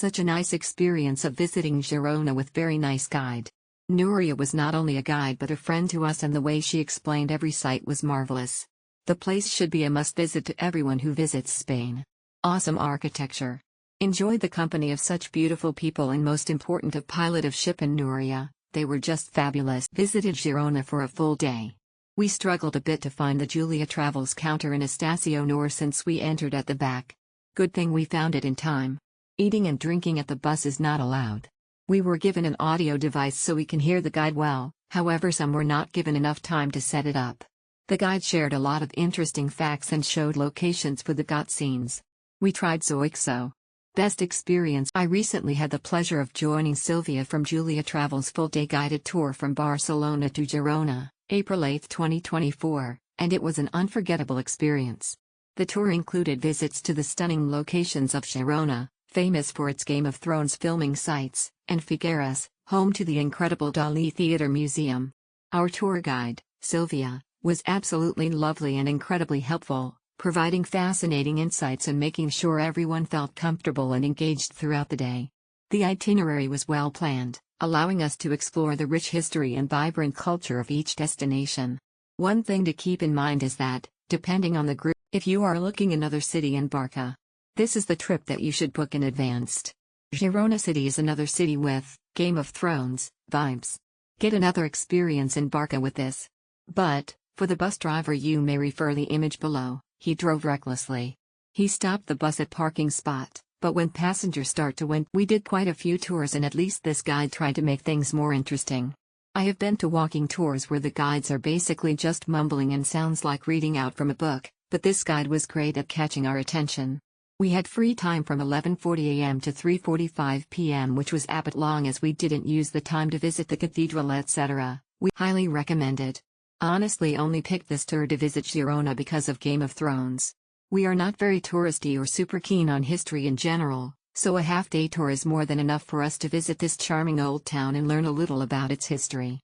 Such a nice experience of visiting Girona with very nice guide. Nuria was not only a guide but a friend to us, and the way she explained every site was marvelous. The place should be a must-visit to everyone who visits Spain. Awesome architecture. Enjoyed the company of such beautiful people, and most important, a pilot of ship and Nuria. They were just fabulous. Visited Girona for a full day. We struggled a bit to find the Julia Travels counter in Estacio Nor since we entered at the back. Good thing we found it in time. Eating and drinking at the bus is not allowed. We were given an audio device so we can hear the guide well, however some were not given enough time to set it up. The guide shared a lot of interesting facts and showed locations for the got scenes. We tried Zoixo. Best experience. I recently had the pleasure of joining Sylvia from Julia Travels full-day guided tour from Barcelona to Girona, April 8, 2024, and it was an unforgettable experience. The tour included visits to the stunning locations of Girona, famous for its Game of Thrones filming sites, and Figueres, home to the incredible Dalí Theatre Museum. Our tour guide, Sylvia, was absolutely lovely and incredibly helpful, providing fascinating insights and making sure everyone felt comfortable and engaged throughout the day. The itinerary was well planned, allowing us to explore the rich history and vibrant culture of each destination. One thing to keep in mind is that, depending on the group, if you are looking another city in Barca, this is the trip that you should book in advance. Girona City is another city with Game of Thrones vibes. Get another experience in Barca with this. But, for the bus driver, you may refer the image below. He drove recklessly. He stopped the bus at parking spot, but when passengers start to win, we did quite a few tours, and at least this guide tried to make things more interesting. I have been to walking tours where the guides are basically just mumbling and sounds like reading out from a book, but this guide was great at catching our attention. We had free time from 11:40 a.m. to 3:45 p.m., which was a bit long as we didn't use the time to visit the cathedral, etc. We highly recommend it. Honestly, only picked this tour to visit Girona because of Game of Thrones. We are not very touristy or super keen on history in general, so a half-day tour is more than enough for us to visit this charming old town and learn a little about its history.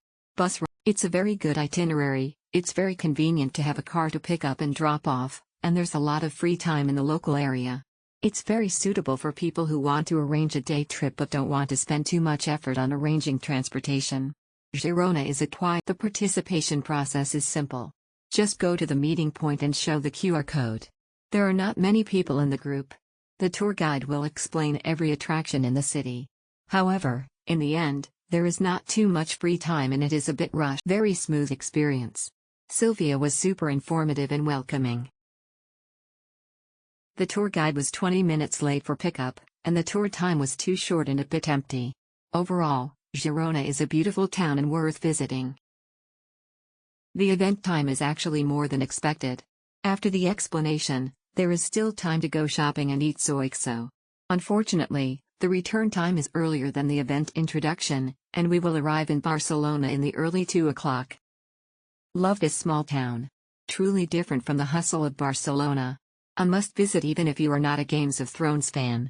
It's a very good itinerary. It's very convenient to have a car to pick up and drop off, and there's a lot of free time in the local area. It's very suitable for people who want to arrange a day trip but don't want to spend too much effort on arranging transportation. Girona is a quiet. The participation process is simple. Just go to the meeting point and show the QR code. There are not many people in the group. The tour guide will explain every attraction in the city. However, in the end, there is not too much free time and it is a bit rushed. Very smooth experience. Sylvia was super informative and welcoming. The tour guide was 20 minutes late for pickup, and the tour time was too short and a bit empty. Overall, Girona is a beautiful town and worth visiting. The event time is actually more than expected. After the explanation, there is still time to go shopping and eat Zoixo. Unfortunately, the return time is earlier than the event introduction, and we will arrive in Barcelona in the early 2 o'clock. Love this small town. Truly different from the hustle of Barcelona. A must-visit even if you are not a Games of Thrones fan.